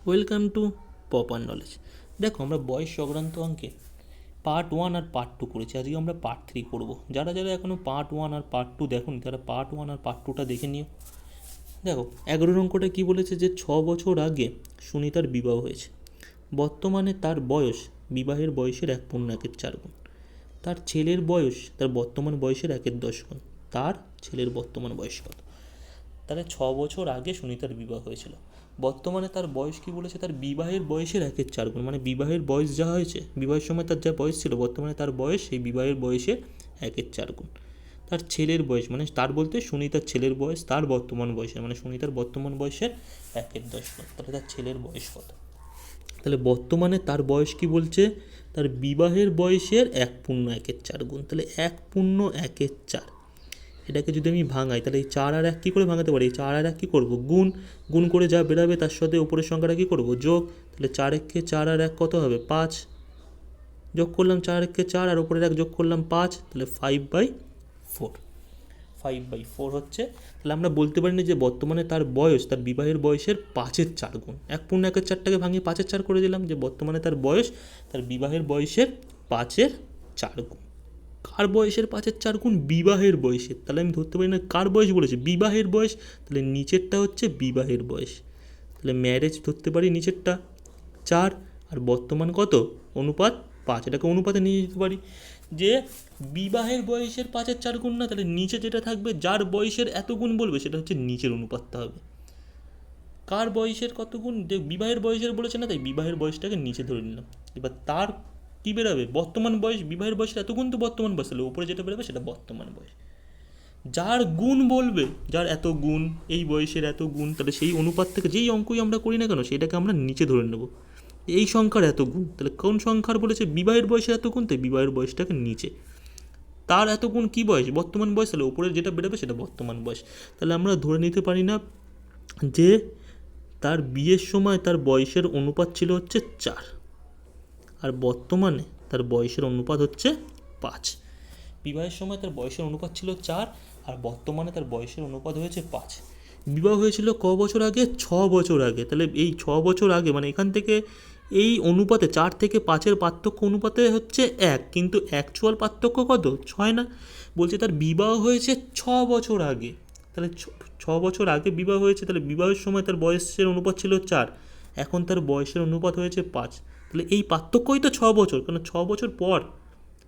Welcome to proper knowledge. দেখো, আমরা বয়স সংক্রান্ত অঙ্কে পার্ট 1 আর পার্ট 2 করেছি। আজকে আমরা পার্ট 3 করবো। যারা যারা এখনও পার্ট 1 আর পার্ট 2 দেখোনি তারা পার্ট 1 আর পার্ট 2টা দেখে নিও। দেখো, 11 অঙ্কটা কী বলেছে যে 6 বছর আগে সুনিতার বিবাহ হয়েছে। বর্তমানে তার বয়স বিবাহের বয়সের 1.1/4 গুণ। তার ছেলের বয়স তার বর্তমান বয়সের 1/10 গুণ। তার ছেলের বর্তমান বয়স কত? তাহলে 6 বছর আগে সুনিতার বিবাহ হয়েছিল। বর্তমানে তার বয়স কি বলেছে? তার বিবাহের বয়সের 1/4 গুণ। মানে বিবাহের বয়স যা হয়েছে, বিবাহের সময় তার যা বয়স ছিল, বর্তমানে তার বয়স সেই বিবাহের বয়সের 1/4 গুণ। তার ছেলের বয়স, মানে তার বলতে সুনিতার ছেলের বয়স তার বর্তমান বয়সের, মানে সুনিতার বর্তমান বয়সের 1/10 গুণ। তাহলে তার ছেলের বয়স কত? তাহলে বর্তমানে তার বয়স কি বলছে? তার বিবাহের বয়সের 1/1/4 গুণ। তাহলে 1/1/4, এটাকে যদি আমি ভাঙাই তাহলে এই 4 আর 1 কী করে ভাঙাতে পারি? এই 4 আর 1 কী করবো? গুণ। গুণ করে যা বেরাবে তার সাথে উপরের সংখ্যাটা কী করবো? যোগ। তাহলে 4 1 4 আর 1 কত হবে? 5। যোগ করলাম 4 1 4 আর উপরের 1 যোগ করলাম 5, তাহলে 5/4। 5/4 হচ্ছে। তাহলে আমরা বলতে পারি না যে বর্তমানে তার বয়স তার বিবাহের বয়সের 5/4 গুণ। 1/1/4টাকে ভাঙিয়ে 5/4 করে দিলাম, যে বর্তমানে তার বয়স তার বিবাহের বয়সের 5/4 গুণ। কার বয়সের 5/4 গুণ? বিবাহের বয়সের। তাহলে আমি ধরতে পারি না কার বয়স বলেছে? বিবাহের বয়স। তাহলে নিচেরটা হচ্ছে বিবাহের বয়স। তাহলে ম্যারেজ ধরতে পারি নিচেরটা 4, আর বর্তমান কত? অনুপাত 5। এটাকে অনুপাতে নিয়ে যেতে পারি যে বিবাহের বয়সের 5/4 গুণ না, তাহলে নিচে যেটা থাকবে যার বয়সের এত গুণ বলবে সেটা হচ্ছে নিচের অনুপাতটা হবে। কার বয়সের কত গুণ? যে বিবাহের বয়সের বলেছে না, তাই বিবাহের বয়সটাকে নিচে ধরে নিলাম। এবার তার কী বেরাবে? বর্তমান বয়স। বিবাহের বয়সের এত গুণ তো বর্তমান বয়স, তাহলে উপরে যেটা বেরোবে সেটা বর্তমান বয়স। যার গুণ বলবে, যার এত গুণ, এই বয়সের এত গুণ, তাহলে সেই অনুপাত থেকে যেই অঙ্কই আমরা করি না কেন সেটাকে আমরা নিচে ধরে নেব। এই সংখ্যার এত গুণ, তাহলে কোন সংখ্যার বলেছে? বিবাহের বয়সের এত গুণ, তাই বিবাহের বয়সটাকে নিচে। তার এত গুণ কী বয়স? বর্তমান বয়স, তাহলে উপরে যেটা বেরোবে সেটা বর্তমান বয়স। তাহলে আমরা ধরে নিতে পারি না যে তার বিয়ের সময় তার বয়সের অনুপাত ছিল হচ্ছে 4, আর বর্তমানে তার বয়সের অনুপাত হচ্ছে 5। বিবাহের সময় তার বয়সের অনুপাত ছিল 4, আর বর্তমানে তার বয়সের অনুপাত হয়েছে 5। বিবাহ হয়েছিল ক বছর আগে? 6 বছর আগে। তাহলে এই 6 বছর আগে, মানে এখান থেকে এই অনুপাতে 4 থেকে 5-এর পার্থক্য অনুপাতে হচ্ছে 1, কিন্তু অ্যাকচুয়াল পার্থক্য কত? 6 না। বলছে তার বিবাহ হয়েছে 6 বছর আগে। তাহলে 6 বছর আগে বিবাহ হয়েছে, তাহলে বিবাহের সময় তার বয়সের অনুপাত ছিল 4, এখন তার বয়সের অনুপাত হয়েছে 5। তাহলে এই পার্থক্যই তো 6 বছর, কারণ 6 বছর পর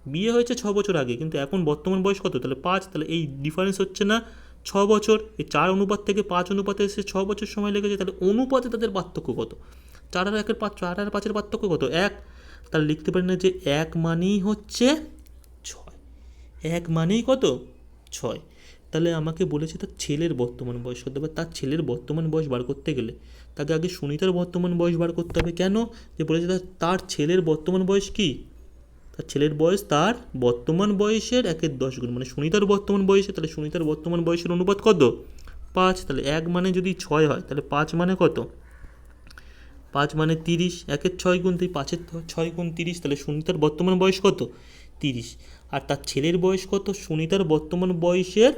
বিয়ে হয়েছে 6 বছর আগে, কিন্তু এখন বর্তমান বয়স কত? তাহলে 5। তাহলে এই ডিফারেন্স হচ্ছে না 6 বছর। এই 4 অনুপাত থেকে 5 অনুপাতে এসে 6 বছর সময় লেগেছে। তাহলে অনুপাতে তাদের পার্থক্য কত? 4 আর 1-এর 5, 4 আর 5-এর পার্থক্য কত? 1। তাহলে লিখতে পারি না যে 1 মানেই হচ্ছে 6। 1 মানেই কত? 6। তাহলে আমাকে বলেছে তার ছেলের বর্তমান বয়স কত হবে। তার ছেলের বর্তমান বয়স বার করতে গেলে তাকে আগে সুনিতার বর্তমান বয়স বার করতে হবে। কেন? যে বলেছে তার ছেলের বর্তমান বয়স কি? তার ছেলের বয়স তার বর্তমান বয়সের 1/10 গুণ, মানে সুনিতার বর্তমান বয়সে। তাহলে সুনিতার বর্তমান বয়সের অনুপাত কত? 5। তাহলে 1 মানে যদি 6 হয়, তাহলে 5 মানে কত? 5 মানে 30। 1/6 গুণ, তাই 5/6 গুণ 30। তাহলে সুনিতার বর্তমান বয়স কত? 30। আর তার ছেলের বয়স কত? সুনিতার বর্তমান বয়সের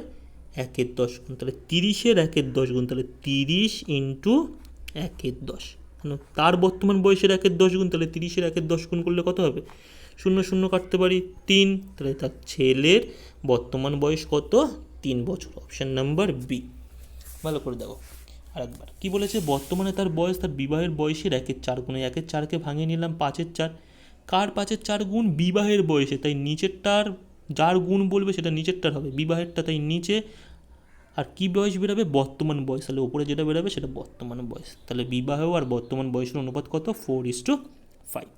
1/10 গুণ। তাহলে 30-এর 1/10 গুণ, তাহলে 30 ইন্টু 1/10। তার বর্তমান বয়সের 1/10 গুণ, তাহলে 30-এর 1/10 গুণ করলে কত হবে? 0 0 কাটতে পারি 3। তাহলে তার ছেলের বর্তমান বয়স কত? 3 বছর। Option number B. ভালো করে দেখো আরেকবার কী বলেছে? বর্তমানে তার বয়স তার বিবাহের বয়সের 1/4 গুণ। 1/4কে ভাঙিয়ে নিলাম 5/4। কার 5/4 গুণ? বিবাহের বয়সে, তাই নিচেরটার যার গুণ বলবে সেটা নিচেরটার হবে, বিবাহেরটা তাই নিচে। আর কী বয়স বেরোবে? বর্তমান বয়স। তাহলে উপরে যেটা বেরোবে সেটা বর্তমান বয়স। তাহলে বিবাহ আর বর্তমান বয়সের অনুপাত কত? 4:5।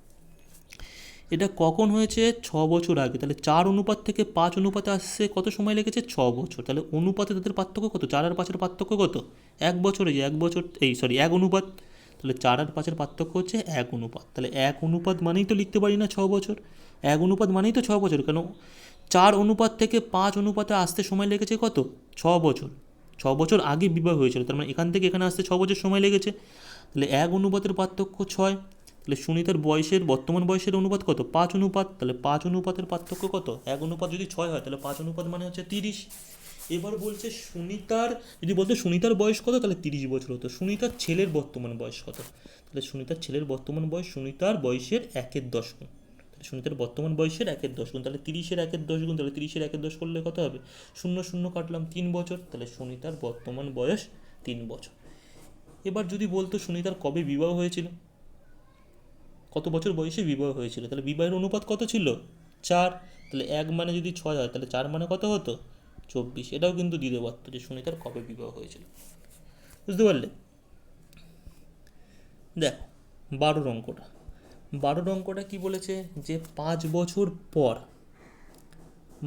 এটা কখন হয়েছে? 6 বছর আগে। তাহলে 4 অনুপাত থেকে 5 অনুপাতে আসছে কত সময় লেগেছে? 6 বছর। তাহলে অনুপাতে তাদের পার্থক্য কত? 4 আর 5-এর পার্থক্য কত? 1 বছর। এই 1 বছর, 1 অনুপাত। তাহলে 4 আর 5-এর পার্থক্য হচ্ছে 1 অনুপাত। তাহলে 1 অনুপাত মানেই তো লিখতে পারি না 6 বছর। 1 অনুপাত মানেই তো 6 বছর, কেন 4 অনুপাত থেকে 5 অনুপাতে আসতে সময় লেগেছে কত? 6 বছর। 6 বছর আগে বিবাহ হয়েছিল, তার মানে এখান থেকে এখানে আসতে 6 বছর সময় লেগেছে। তাহলে 1 অনুপাতের পার্থক্য 6। তাহলে সুনিতার বয়সের বর্তমান বয়সের অনুপাত কত? 5 অনুপাত। তাহলে 5 অনুপাতের পার্থক্য কত? 1 অনুপাত যদি 6 হয় তাহলে 5 অনুপাত মানে হচ্ছে 30। এবার বলছে সুনিতার, যদি বলতো সুনিতার বয়স কত তাহলে 30 বছর হতো। সুনিতার ছেলের বর্তমান বয়স কত, তাহলে সুনিতার ছেলের বর্তমান বয়স সুনিতার বয়সের 1/10 গুণ। তাহলে সুনিতার বর্তমান বয়সের 1/10 গুণ, তাহলে 30-এর 1/10 গুণ, তাহলে 30-এর 1/10 করলে কত হবে, 0 0 কাটলাম, 3 বছর, তাহলে সুনিতার বর্তমান বয়স 3 বছর। এবার যদি বলতো সুনিতার কবে বিবাহ হয়েছিল, কত বছর বয়সে বিবাহ হয়েছিল, তাহলে বিবাহের অনুপাত কত ছিল, 4। তাহলে 1 মানে যদি 6 হয় তাহলে 4 মানে কত হতো, 24। এটাও কিন্তু দিতে পারতো যে সুনিতার কবে বিবাহ হয়েছিল। বুঝতে পারলে? দেখো 12 অঙ্কটা, 12 অঙ্কটা কি বলেছে, যে 5 বছর পর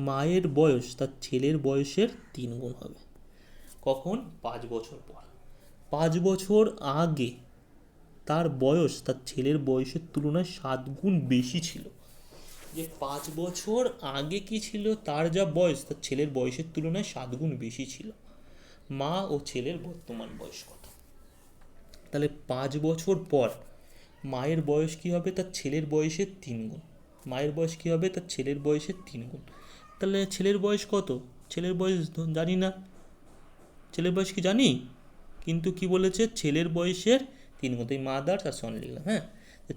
মায়ের বয়স তার ছেলের বয়সের 3 গুণ হবে। কখন, 5 বছর পর। 5 বছর আগে তার বয়স তার ছেলের বয়সের তুলনায় 7 গুণ বেশি ছিল। যে 5 বছর আগে কি ছিল, তার যা বয়স তার ছেলের বয়সের তুলনায় 7 গুণ বেশি ছিল। মা ও ছেলের বর্তমান বয়স কত, তাহলে 5 বছর পর মায়ের বয়স কি হবে, তার ছেলের বয়সের 3 গুণ। মায়ের বয়স কি হবে, তার ছেলের বয়সের 3 গুণ। তাহলে ছেলের বয়স কত, ছেলের বয়স জানি না, ছেলের বয়স কি জানি, কিন্তু কি বলেছে, ছেলের বয়সের 3 গুণ, তাই মাদার আর সন লিখলাম। হ্যাঁ,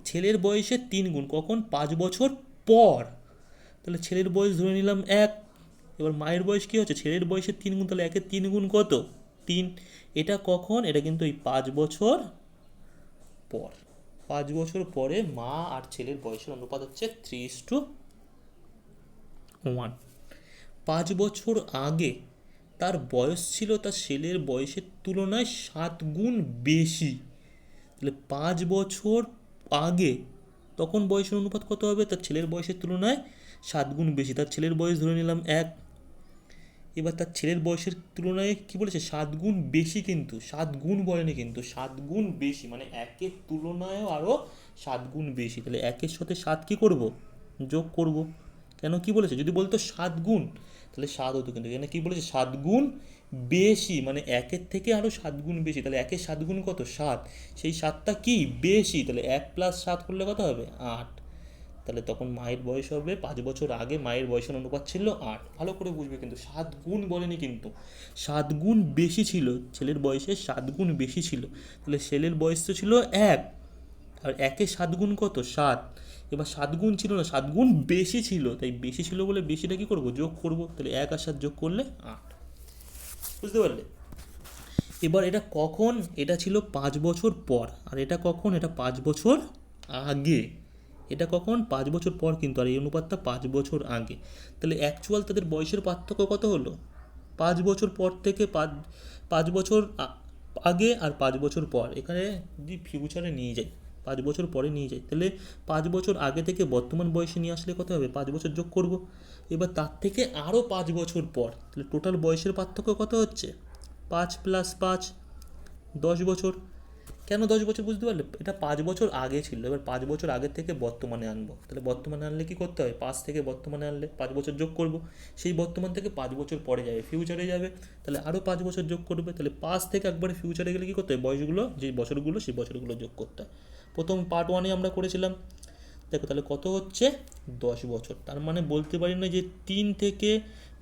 ছেলের বয়সের 3 গুণ কখন, 5 বছর পর। তাহলে ছেলের বয়স ধরে নিলাম 1। এবার মায়ের বয়স কী হচ্ছে, ছেলের বয়সের 3 গুণ, তাহলে 1-এর 3 গুণ কত, 3। এটা কখন, এটা কিন্তু এই 5 বছর পর। 5 বছর পরে মা আর ছেলের বয়সের অনুপাত হচ্ছে 3:1। 5 বছর আগে তার বয়স ছিল তার ছেলের বয়সের তুলনায় 7 গুণ বেশি। তাহলে 5 বছর আগে তখন বয়সের অনুপাত কত হবে, তার ছেলের বয়সের তুলনায় 7 গুণ বেশি। তার ছেলের বয়স ধরে নিলাম 1। এবার তার ছেলের বয়সের তুলনায় কি বলেছে, 7 গুণ বেশি, কিন্তু 7 গুণ বলেনি, কিন্তু 7 গুণ বেশি মানে 1-এর তুলনায়ও আরও 7 গুণ বেশি। তাহলে 1-এর সাথে 7 কী করব, যোগ করব। কেন, কি বলেছে, যদি বলতো 7 গুণ তাহলে 7 হতো, কিন্তু এখানে কী বলেছে, 7 গুণ বেশি মানে 1-এর থেকে আরও 7 গুণ বেশি। তাহলে 1-এর 7 গুণ কত, 7, সেই 7টা কি বেশি, তাহলে 1 + 7 করলে কত হবে, 8। তাহলে তখন মায়ের বয়স হবে, 5 বছর আগে মায়ের বয়সের অনুপাত ছিল 8। ভালো করে বুঝবে, কিন্তু 7 গুণ বলেনি, কিন্তু 7 গুণ বেশি ছিল, ছেলের বয়সে 7 গুণ বেশি ছিল। তাহলে ছেলের বয়স তো ছিল 1, আর 1-এর 7 গুণ কত, 7। এবার 7 গুণ ছিল না, 7 গুণ বেশি ছিল, তাই বেশি ছিল বলে বেশিটা কী করবো, যোগ করব। তাহলে 1 আর 7 যোগ করলে 8। বুঝতে পারলে? এবার এটা কখন, এটা ছিল 5 বছর পর, আর এটা কখন, এটা 5 বছর আগে। এটা কখন, 5 বছর পর কিন্তু, আর এই অনুপাতটা 5 বছর আগে। তাহলে অ্যাকচুয়াল তাদের বয়সের পার্থক্য কত হলো, 5 বছর পর থেকে 5 বছর আগে আর 5 বছর পর। এখানে যদি ফিউচারে নিয়ে যাই, 5 বছর পরে নিয়ে যাই, তাহলে 5 বছর আগে থেকে বর্তমান বয়সে নিয়ে আসলে কত হবে, 5 বছর যোগ করব। এবার তার থেকে আরও 5 বছর পর, তাহলে টোটাল বয়সের পার্থক্য কত হচ্ছে, 5 + 5 10 বছর। কেন 10 বছর, বুঝতে পারলে? এটা 5 বছর আগে ছিল, এবার 5 বছর আগের থেকে বর্তমানে আনবো। তাহলে বর্তমানে আনলে কি করতে হয়, 5 থেকে বর্তমানে আনলে 5 বছর যোগ করব। সেই বর্তমান থেকে 5 বছর পরে যাবে, ফিউচারে যাবে, তাহলে আরও 5 বছর যোগ করবে। তাহলে 5 থেকে একবারে ফিউচারে গেলে কী করতে হয়, বয়সগুলো, যে বছরগুলো সেই বছরগুলো যোগ করতে হয়। প্রথম পার্ট 1-এ আমরা করেছিলাম। দেখো তাহলে কত হচ্ছে, 10 বছর। তার মানে বলতে পারি না যে 3 থেকে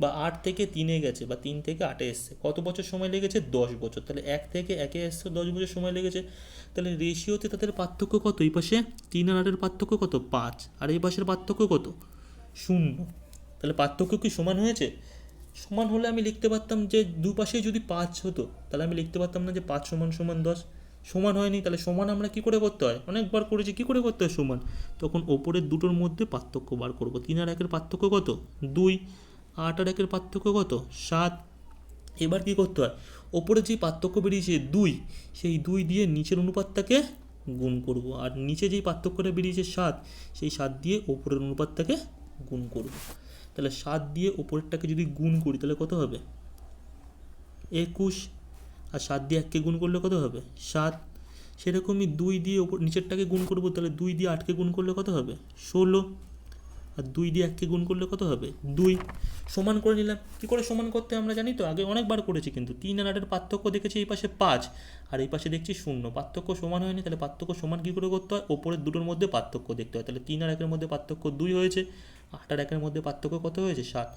বা 8 থেকে 3-এ গেছে, বা 3 থেকে 8-এ এসছে, কত বছর সময় লেগেছে, 10 বছর। তাহলে 1 থেকে 1-এ এসছে, 10 বছর সময় লেগেছে। তাহলে রেশিওতে তাদের পার্থক্য কত, এই পাশে 3 আর 8-এর পার্থক্য কত, 5, আর এই পাশের পার্থক্য কত, 0। তাহলে পার্থক্য কি সমান হয়েছে? সমান হলে আমি লিখতে পারতাম যে দুপাশে যদি 5 হতো, তাহলে আমি লিখতে পারতাম না যে 5 = 10। সমান হয়নি, তাহলে সমান আমরা কী করে করতে হয়, অনেকবার করেছি, কী করে করতে হয় সমান, তখন ওপরের দুটোর মধ্যে পার্থক্য বার করব। 3 আর 1-এর পার্থক্য কত, 2, 8 আর 1-এর পার্থক্য কত, 7। এবার কী করতে হয়, ওপরে যেই পার্থক্য বেরিয়েছে 2, সেই 2 দিয়ে নিচের অনুপাতটাকে গুণ করব, আর নিচে যেই পার্থক্যটা বেরিয়েছে 7, সেই 7 দিয়ে ওপরের অনুপাতটাকে গুণ করব। তাহলে 7 দিয়ে ওপরেরটাকে যদি গুণ করি তাহলে কত হবে, 21, আর 7 দিয়ে 1-কে গুণ করলে কত হবে, 7। সেরকমই 2 দিয়ে ওপর নিচেরটাকে গুণ করব, তাহলে 2 দিয়ে 8-কে গুণ করলে কত হবে, 16, আর 2 দিয়ে 1-কে গুণ করলে কত হবে, 2। সমান করে নিলাম। কী করে সমান করতে আমরা জানি তো, আগে অনেকবার করেছি, কিন্তু 3 আর 8-এর পার্থক্য দেখেছি এই পাশে 5, আর এই পাশে দেখছি 0, পার্থক্য সমান হয়নি। তাহলে পার্থক্য সমান কী করে করতে হয়, ওপরের দুটোর মধ্যে পার্থক্য দেখতে হয়। তাহলে 3 আর 1-এর মধ্যে পার্থক্য 2 হয়েছে, 8 আর 1-এর মধ্যে পার্থক্য কত হয়েছে, 7।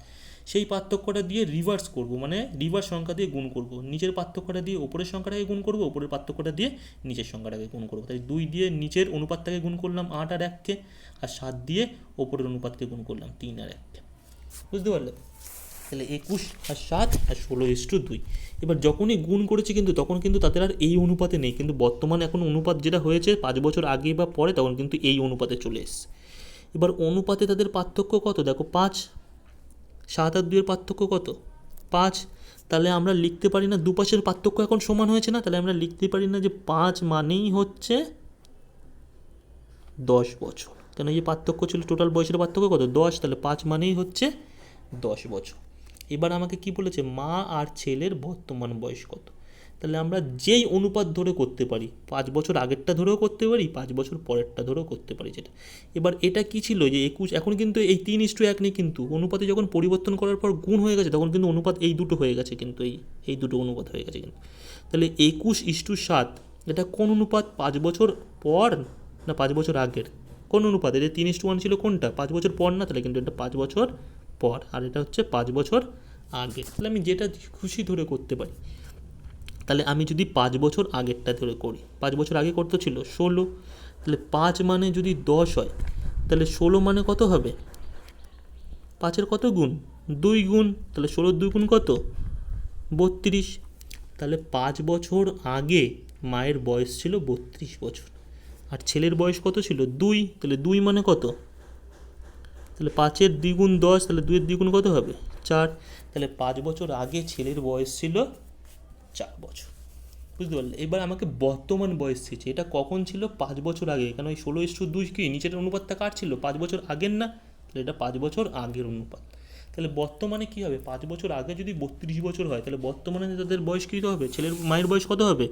সেই পার্থক্যটা দিয়ে রিভার্স করব, মানে রিভার্স সংখ্যা দিয়ে গুণ করব। নিচের পার্থক্যটা দিয়ে ওপরের সংখ্যাটাকে গুণ করব, ওপরের পার্থক্যটা দিয়ে নিচের সংখ্যাটাকে গুণ করব। তাই 2 দিয়ে নিচের অনুপাতটাকে গুণ করলাম 8 আর 1কে, আর 7 দিয়ে ওপরের অনুপাতকে গুণ করলাম 3 আর 1কে। বুঝতে পারলে? তাহলে 21 আর 7 আর 16:2। এবার যখনই গুণ করেছি কিন্তু তখন কিন্তু তাদের আর এই অনুপাতে নেই, কিন্তু বর্তমানে এখন অনুপাত যেটা হয়েছে 5 বছর আগে বা পরে তখন কিন্তু এই অনুপাতে চলে এসছে। এবার অনুপাতে তাদের পার্থক্য কত দেখো, 5। 7 আর 2 এর পার্থক্য কত, 5। তাহলে আমরা লিখতে পারি না দুপাশের পার্থক্য এখন সমান হয়েছে না, তাহলে আমরা লিখতে পারি না যে 5 মানেই হচ্ছে 10 বছর। কেন এই পার্থক্য ছিল টোটাল বয়সের পার্থক্য কত, 10, তাহলে 5 মানেই হচ্ছে 10 বছর। এবার আমাকে কি বলেছে, মা আর ছেলের বর্তমান বয়স কত। তাহলে আমরা যেই অনুপাত ধরে করতে পারি, 5 বছর আগেরটা ধরেও করতে পারি, 5 বছর পরেরটা ধরেও করতে পারি যেটা। এবার এটা কি ছিল যে 21, এখন কিন্তু এই 3:1 নেই, কিন্তু অনুপাতে যখন পরিবর্তন করার পর গুণ হয়ে গেছে তখন কিন্তু অনুপাত এই দুটো হয়ে গেছে, কিন্তু এই দুটো অনুপাত হয়ে গেছে কিন্তু। তাহলে 21:7 এটা কোন অনুপাত, 5 বছর পর না 5 বছর আগের, কোন অনুপাত? এটা 3:1 ছিল কোনটা, 5 বছর পর না, তাহলে কিন্তু এটা 5 বছর পর, আর এটা হচ্ছে 5 বছর আগে। তাহলে আমি যেটা খুশি ধরে করতে পারি। তাহলে আমি যদি 5 বছর আগেরটা ধরে করি, 5 বছর আগে কত ছিল 16, তাহলে 5 মানে যদি 10 হয় তাহলে 16 মানে কত হবে, 5-এর কত গুণ, 2 গুণ, তাহলে 16-র 2 গুণ কত, 32। তাহলে 5 বছর আগে মায়ের বয়স ছিল 32 বছর, আর ছেলের বয়স কত ছিল 2, তাহলে 2 মানে কত, তাহলে 5-এর 2 গুণ 10, তাহলে 2-এর 2 গুণ কত হবে 4। তাহলে 5 বছর আগে ছেলের বয়স ছিল 4 বছর। বুঝতে পারলে? এবার আমাকে বর্তমান বয়স চেয়েছে, এটা কখন ছিল, 5 বছর আগে, কেন ওই 16:2 কি নিচের অনুপাতটা কার ছিল, 5 বছর আগের না, তাহলে এটা 5 বছর আগের অনুপাত। তাহলে বর্তমানে কি হবে, 5 বছর আগে যদি 32 বছর হয় তাহলে বর্তমানে তাদের বয়স কী হবে, ছেলের মায়ের বয়স কত হবে,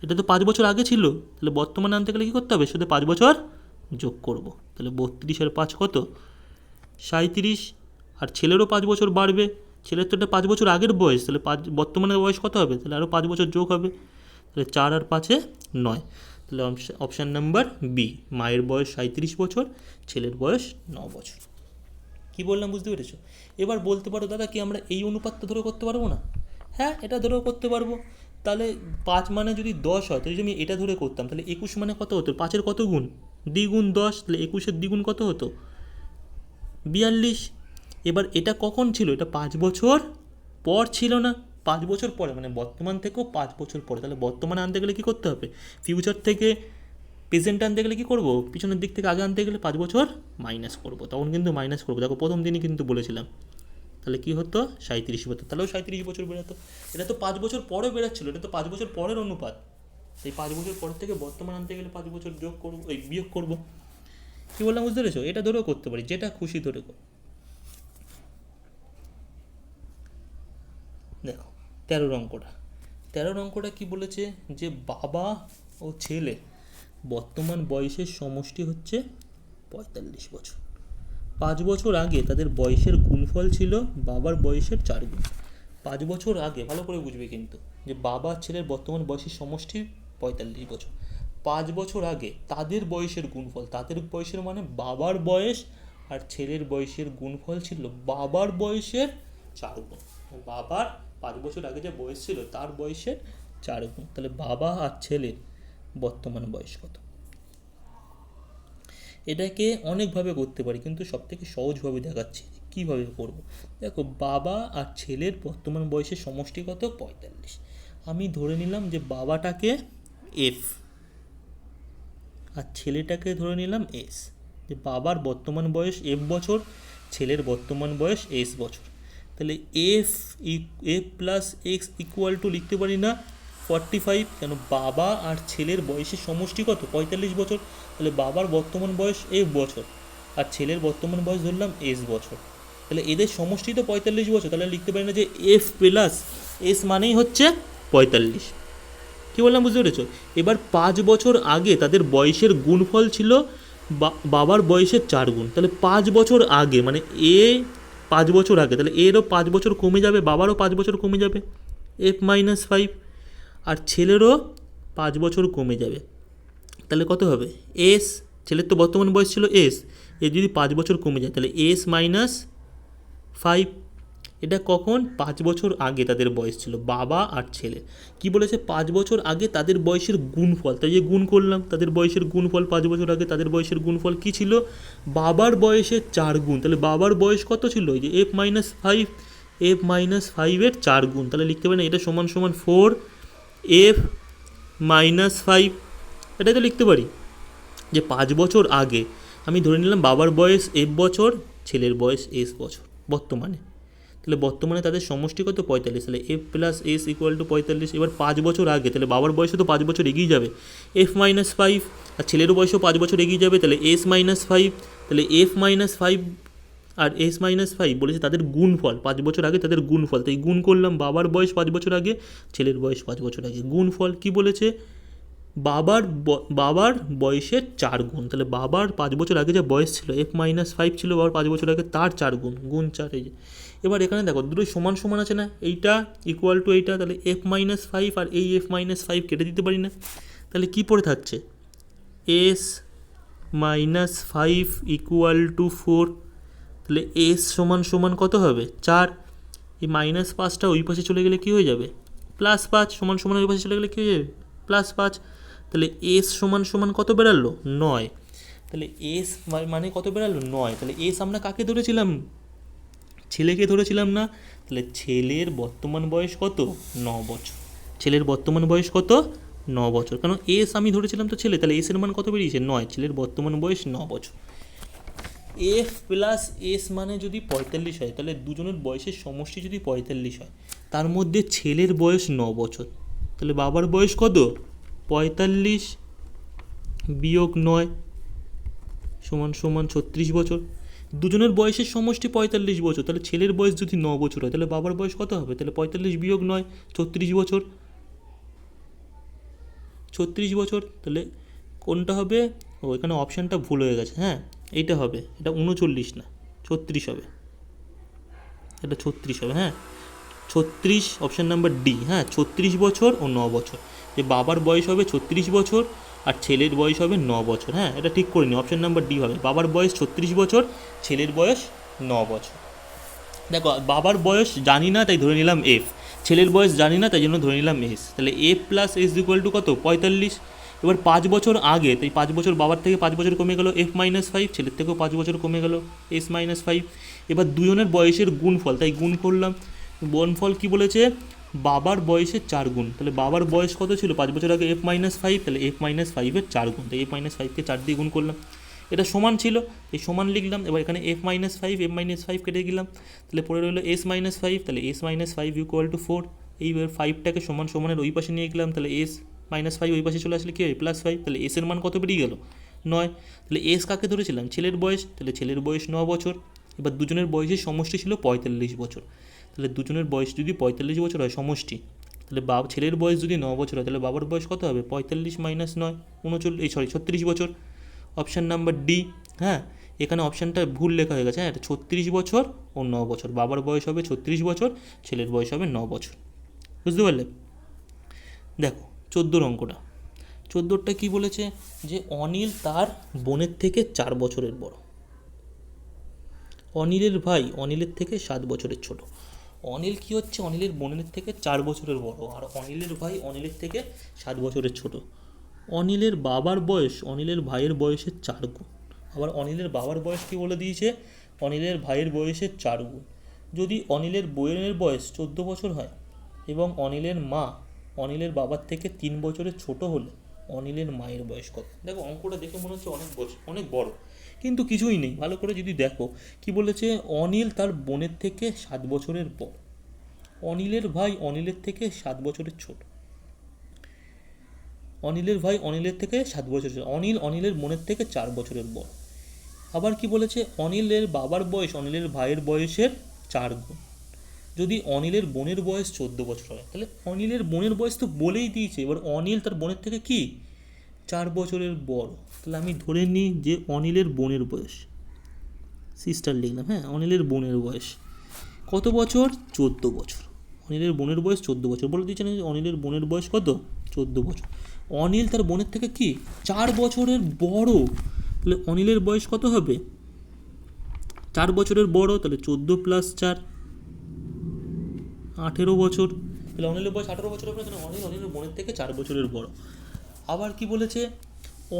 এটা তো 5 বছর আগে ছিল, তাহলে বর্তমানে আনতে গেলে কী করতে হবে, শুধু 5 বছর যোগ করব। তাহলে 32 আর 5 কত, 37। আর ছেলেরও 5 বছর বাড়বে, ছেলের তো এটা 5 বছর আগের বয়স, তাহলে বর্তমানে বয়স কত হবে, তাহলে আরও 5 বছর যোগ হবে, তাহলে 4 আর 5-এ 9। তাহলে অপশান নাম্বার বি, মায়ের বয়স 37 বছর, ছেলের বয়স 9 বছর। কি বললাম বুঝতে পেরেছো? এবার বলতে পারো দাদা কি আমরা এই অনুপাতটা ধরে করতে পারবো না? হ্যাঁ, এটা ধরেও করতে পারবো। তাহলে 5 মানে যদি 10 হয়, তাহলে যদি আমি এটা ধরে করতাম তাহলে 21 মানে কত হতো, 5-এর কত গুণ, দ্বিগুণ 10, তাহলে 21-এর দ্বিগুণ কত হতো, 42। এবার এটা কখন ছিল, এটা 5 বছর পর ছিল না, 5 বছর পরে, মানে বর্তমান থেকেও 5 বছর পরে। তাহলে বর্তমানে আনতে গেলে কী করতে হবে, ফিউচার থেকে প্রেজেন্ট আনতে গেলে কী করবো, পিছনের দিক থেকে আগে আনতে গেলে 5 বছর মাইনাস করবো, তখন কিন্তু মাইনাস করবো। দেখো প্রথম দিনই কিন্তু বলেছিলাম, তাহলে কী হতো 37 বছর, তাহলেও 37 বছর বেরোতো। এটা তো 5 বছর পরে বেরোচ্ছিলো, এটা তো 5 বছর পরের অনুপাত, সেই 5 বছর পর থেকে বর্তমান আনতে গেলে 5 বছর যোগ করবো, বিয়োগ করবো। কী বললাম বুঝতে পেরেছো? এটা ধরেও করতে পারি, যেটা খুশি ধরে কর। দেখো 13 অঙ্কটা কি বলেছে, যে বাবা ও ছেলে বর্তমান বয়সের সমষ্টি হচ্ছে 45 বছর। 5 বছর আগে তাদের বয়সের গুণফল ছিল বাবার বয়সের 4 গুণ। 5 বছর আগে, ভালো করে বুঝবে কিন্তু, যে বাবা ছেলের বর্তমান বয়সের সমষ্টি 45 বছর। 5 বছর আগে তাদের বয়সের গুণফল, তাদের বয়সের মানে বাবার বয়স আর ছেলের বয়সের গুণফল ছিল বাবার বয়সের 4 গুণ। বাবার 5 বছর আগে যে বয়স ছিল তার বয়সের 4 গুণ। তাহলে বাবা আর ছেলের বর্তমান বয়স কত। এটাকে অনেকভাবে করতে পারি, কিন্তু সবথেকে সহজভাবে দেখাচ্ছি কীভাবে করব। দেখো বাবা আর ছেলের বর্তমান বয়সের সমষ্টি কত, 45। আমি ধরে নিলাম যে বাবাটাকে এফ আর ছেলেটাকে ধরে নিলাম এস, যে বাবার বর্তমান বয়স এফ বছর, ছেলের বর্তমান বয়স এস বছর। তাহলে F plus x equal to লিখতে পারি না 45, কেন বাবা আর ছেলের বয়সের সমষ্টি কত, 45 বছর। তাহলে বাবার বর্তমান বয়স এফ বছর আর ছেলের বর্তমান বয়স ধরলাম এস বছর, তাহলে এদের সমষ্টি তো 45 বছর। তাহলে লিখতে পারি না যে এফ প্লাস এস মানেই হচ্ছে 45। কী বললাম বুঝতে পেরেছো? এবার 5 বছর আগে তাদের বয়সের গুণফল ছিল বাবার বয়সের 4 গুণ। তাহলে 5 বছর আগে মানে 5 বছর আগে, তাহলে এরও 5 বছর কমে যাবে, বাবারও 5 বছর কমে যাবে, F-5, আর ছেলেরও 5 বছর কমে যাবে। তাহলে কত হবে, এস, ছেলের তো বর্তমান বয়স ছিল এস, এর যদি 5 বছর কমে যায় তাহলে S-5, এটা কখন 5 বছর আগে তাদের বয়স ছিল বাবা আর ছেলে। কি বলেছে 5 বছর আগে তাদের বয়সের গুণফল, তাই যে গুণ করলাম তাদের বয়সের গুণফল 5 বছর আগে তাদের বয়সের গুণফল কী ছিল বাবার বয়সের 4 গুণ। তাহলে বাবার বয়স কত ছিল এই যে f-5 এর 4 গুণ। তাহলে লিখতে পারেন এটা সমান সমান 4f-5, এটাই তো লিখতে পারি যে 5 বছর আগে আমি ধরে নিলাম বাবার বয়স f বছর, ছেলের বয়স s বছর বর্তমানে। তাহলে বর্তমানে তাদের সমষ্টি কত 45, তাহলে f plus s equal to 45। এবার 5 বছর আগে তাহলে বাবার বয়সে তো 5 বছর এগিয়ে যাবে f-5, আর ছেলেরও বয়সও 5 বছর এগিয়ে যাবে তাহলে s-5, তাহলে f-5 আর s-5 বলেছে তাদের গুণফল 5 বছর আগে তাদের গুণফল, তাই গুণ করলাম বাবার বয়স 5 বছর আগে, ছেলের বয়স 5 বছর আগে। গুণফল কি বলেছে বাবার বয়সের 4 গুণ। তাহলে বাবার 5 বছর আগে যা বয়স ছিল f-5 ছিল বাবার 5 বছর আগে, তার 4 গুণ, গুণ 4। এই যে এবার এখানে দেখো দুটোই সমান সমান আছে না, এইটা ইকুয়াল টু এইটা, তাহলে f-5 আর এই f-5 কেটে দিতে পারি না, তাহলে কি পড়ে থাকছে s-5 ইকুয়াল টু 4। তাহলে s সমান সমান কত হবে 4, এই -5টা ওই পাশে চলে গেলে কী হয়ে যাবে +5, সমান সমান ওই পাশে চলে গেলে কী হয়ে যাবে +5। তাহলে s সমান সমান কত বেরালো 9, তাহলে s মানে কত বেরালো 9। তাহলে s আমরা কাকে ধরেছিলাম ছেলেকে ধরেছিলাম না, তাহলে ছেলের বর্তমান বয়স কত 9 বছর, ছেলের বর্তমান বয়স কত 9 বছর, কারণ s আমি ধরেছিলাম তো ছেলে, তাহলে s এর মান কত বেরিয়েছে 9, ছেলের বর্তমান বয়স 9 বছর। f প্লাস s মানে যদি 45 হয় তাহলে দুজনের বয়সের সমষ্টি যদি 45 হয়, তার মধ্যে ছেলের বয়স 9 বছর, তাহলে বাবার বয়স কত 45 বিয়োগ 9 সমান সমান 36 বছর। দুজনের বয়সের সমষ্টি 45 বছর, তাহলে ছেলের বয়স যদি 9 বছর হয় তাহলে বাবার বয়স কত হবে, তাহলে 45 বিয়োগ 9 36 বছর, 36 বছর। তাহলে কোনটা হবে, ও এখানে অপশানটা ভুল হয়ে গেছে, হ্যাঁ এইটা হবে, এটা 39 না 36 হবে, এটা 36 হবে, হ্যাঁ 36 অপশান নাম্বার ডি, হ্যাঁ 36 বছর ও 9 বছর, যে বাবার বয়স হবে 36 বছর আর ছেলের বয়স হবে 9 বছর, হ্যাঁ এটা ঠিক করে নি, অপশান নাম্বার ডি হবে, বাবার বয়স 36 বছর, ছেলের বয়স 9 বছর। দেখো বাবার বয়স জানি না তাই ধরে নিলাম এফ, ছেলের বয়স জানি না তাই জন্য ধরে নিলাম এস, তাহলে F plus S equal to কত 45। এবার 5 বছর আগে, তাই 5 বছর বাবার থেকে 5 বছর কমে গেল f-5, ছেলের থেকেও 5 বছর কমে গেল s-5। এবার দুজনের বয়সের গুণফল, তাই গুণ করলাম, গুণফল কি বলেছে বাবার বয়সের 4 গুণ, তাহলে বাবার বয়স কত ছিল 5 বছর আগে f-5, তাহলে f-5-এর 4 গুণ, তাই f-5কে 4 দিয়ে গুণ করলাম, এটা সমান ছিল এই সমান লিখলাম। এবার এখানে f-5 কেটে দিলাম, তাহলে পড়ে রইলো s-5, তাহলে s-5 ইকুয়াল টু 4। এইবার 5টাকে সমান সমানের ওই পাশে নিয়ে গেলাম, তাহলে s-5 ওই পাশে চলে আসলে কী হয় +5, তাহলে s এর মান কত বেরিয়ে গেল 9। তাহলে s কাকে ধরেছিলাম ছেলের বয়স, তাহলে ছেলের বয়স 9 বছর। এবার দুজনের বয়সের সমষ্টি ছিল 45 বছর, তাহলে দুজনের বয়স যদি 45 বছর হয় সমষ্টি, তাহলে ছেলের বয়স যদি 9 বছর হয় তাহলে বাবার বয়স কত হবে 45 - 9 36 বছর, অপশান নাম্বার ডি। হ্যাঁ এখানে অপশানটা ভুল লেখা হয়ে গেছে, হ্যাঁ এটা 36 বছর ও 9 বছর, বাবার বয়স হবে 36 বছর, ছেলের বয়স হবে 9 বছর, বুঝতে পারলে। দেখো 14 অঙ্কটা, 14টা কী বলেছে যে অনিল তার বোনের থেকে 4 বছরের বড়, অনিলের ভাই অনিলের থেকে 7 বছরের ছোট। অনিল কি হচ্ছে অনিলের বোনের থেকে 4 বছরের বড়, আর অনিলের ভাই অনিলের থেকে 7 বছরের ছোট। অনিলের বাবার বয়স অনিলের ভাইয়ের বয়সের 4 গুণ, আবার অনিলের বাবার বয়স কি বলে দিয়েছে অনিলের ভাইয়ের বয়সের 4 গুণ। যদি অনিলের বোনের বয়স 14 বছর হয় এবং অনিলের মা অনিলের বাবার থেকে 3 বছরের ছোট হলে অনিলের মায়ের বয়স কত। দেখো অঙ্কটা দেখে মনে হচ্ছে অনেক বড়, কিন্তু কিছুই নেই, ভালো করে যদি দেখো কি বলেছে অনিল তার বোনের থেকে 7 বছরের বড়, অনিলের ভাই অনিলের থেকে 7 বছরের ছোট, অনিলের ভাই অনিলের থেকে 7 বছরের ছোট, অনিলের বোনের থেকে 4 বছরের বড়। আবার কি বলেছে অনিলের বাবার বয়স অনিলের ভাইয়ের বয়সের 4 গুণ। যদি অনিলের বোনের বয়স 14 বছর হয় তাহলে অনিলের বোনের বয়স তো বলেই দিয়েছে, এবার অনিল তার বোনের থেকে কি 4 বছরের বড়, তাহলে আমি ধরে নিই যে অনিলের বোনের বয়স সিস্টার লিখলাম, হ্যাঁ অনিলের বোনের বয়স কত বছর 14 বছর, অনিলের বোনের বয়স 14 বছর বলে দিয়েছে না, অনিলের বোনের বয়স কত 14 বছর, অনিল তার বোনের থেকে কি 4 বছরের বড়, তাহলে অনিলের বয়স কত হবে 4 বছরের বড়, তাহলে 14 + 4 18 বছর। তাহলে অনিলের বয়স 18 বছর হবে, এখানে অনিলের বোনের থেকে 4 বছরের বড়। আবার কি বলেছে,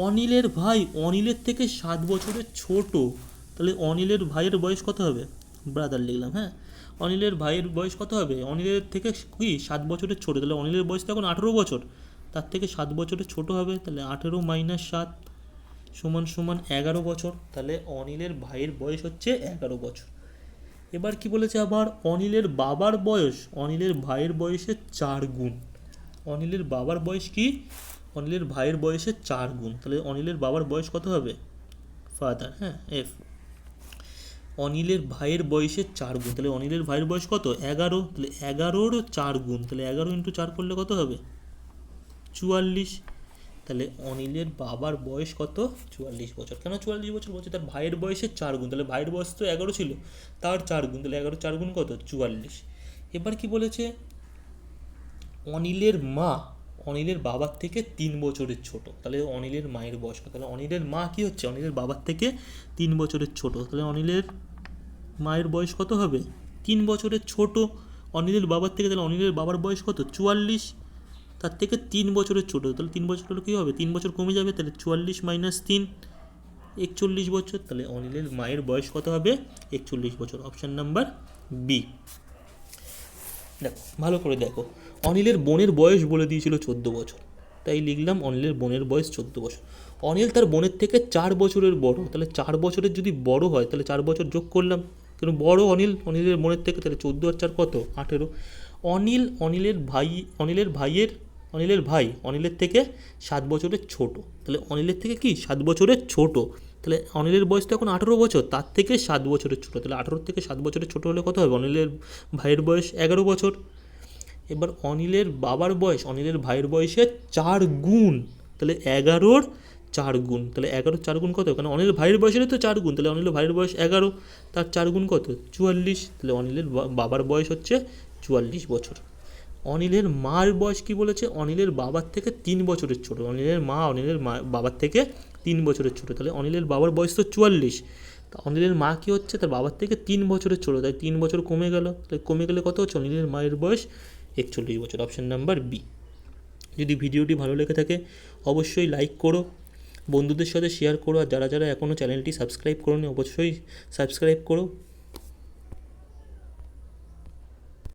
অনিলের ভাই অনিলের থেকে 7 বছরের ছোট। তাহলে অনিলের ভাইয়ের বয়স কত হবে, ব্রাদার লিখলাম, হ্যাঁ। অনিলের ভাইয়ের বয়স কত হবে, অনিলের থেকে কি 7 বছরের ছোট। তাহলে অনিলের বয়স তো এখন 18 বছর, তার থেকে 7 বছরের ছোট হবে। তাহলে 18 - 7 = 11 বছর। তাহলে অনিলের ভাইয়ের বয়স হচ্ছে 11 বছর। এবার কি বলেছে, আবার অনিলের বাবার বয়স অনিলের ভাইয়ের বয়সের 4 গুণ। অনিলের বাবার বয়স কি, অনিলের ভাইয়ের বয়সের 4 গুণ। তাহলে অনিলের বাবার বয়স কত হবে, ফাদার, হ্যাঁ, এফ। অনিলের ভাইয়ের বয়সের 4 গুণ। তাহলে অনিলের ভাইয়ের বয়স কত, 11। তাহলে 11-র 4 গুণ, তাহলে 11 × 4 করলে কত হবে, 44। তাহলে অনিলের বাবার বয়স কত, 44 বছর। কেন 44 বছর বলছে, তার ভাইয়ের বয়সের 4 গুণ। তাহলে ভাইয়ের বয়স তো 11 ছিল, তার 4 গুণ। তাহলে 11 4 গুণ কত, 44। এবার কি বলেছে, অনিলের মা অনিলের বাবার থেকে 3 বছরের ছোট। তাহলে অনিলের মায়ের বয়স কত, তাহলে অনিলের মা কি হচ্ছে, অনিলের বাবার থেকে 3 বছরের ছোট। তাহলে অনিলের মায়ের বয়স কত হবে, 3 বছরের ছোট অনিলের বাবার থেকে। তাহলে অনিলের বাবার বয়স কত, 44, তার থেকে 3 বছরের ছোট। তাহলে 3 বছর হলে কী হবে, 3 বছর কমে যাবে। তাহলে 44 - 3 41 বছর। তাহলে অনিলের মায়ের বয়স কত হবে, 41 বছর। Option number B. দেখো ভালো করে দেখো, অনিলের বোনের বয়স বলে দিয়েছিল 14 বছর, তাই লিখলাম অনিলের বোনের বয়স 14 বছর। অনিল তার বোনের থেকে 4 বছরের বড়। তাহলে 4 বছরের যদি বড় হয়, তাহলে 4 বছর যোগ করলাম, কিন্তু বড় অনিলের বোনের থেকে। তাহলে 14 আর 4 কত, 18। অনিলের ভাই অনিলের থেকে 7 বছরের ছোট। তাহলে অনিলের থেকে কি 7 বছরের ছোট। তাহলে অনিলের বয়স তো এখন 18 বছর, তার থেকে 7 বছরের ছোট। তাহলে 18 থেকে 7 বছরের ছোট হলে কত হবে, অনিলের ভাইয়ের বয়স 11 বছর। এবার অনিলের বাবার বয়স অনিলের ভাইয়ের বয়সের 4 গুণ। তাহলে 11-র 4 গুণ। তাহলে 11-র 4 গুণ কত, কারণ অনিলের ভাইয়ের বয়সের তো 4 গুণ। তাহলে অনিলের ভাইয়ের বয়স 11, তার 4 গুণ কত, 44। তাহলে অনিলের বাবার বয়স হচ্ছে 44 বছর। অনিলের মার বয়স কি বলেছে, অনিলের বাবার থেকে 3 বছরের ছোট। অনিলের বাবার থেকে 3 বছরের ছোট। তাহলে অনিলের বাবার বয়স তো 44, তা অনিলের মা কি হচ্ছে, তার বাবার থেকে 3 বছরের ছোট। তাই 3 বছর কমে গেল। তাহলে কমে গেলে কত হচ্ছে, অনিলের মায়ের বয়স 41 বছর। Option number B. যদি ভিডিওটি ভালো লেগে থাকে অবশ্যই লাইক করো, বন্ধুদের সাথে শেয়ার করো, আর যারা যারা এখনও চ্যানেলটি সাবস্ক্রাইব করোনি অবশ্যই সাবস্ক্রাইব করো।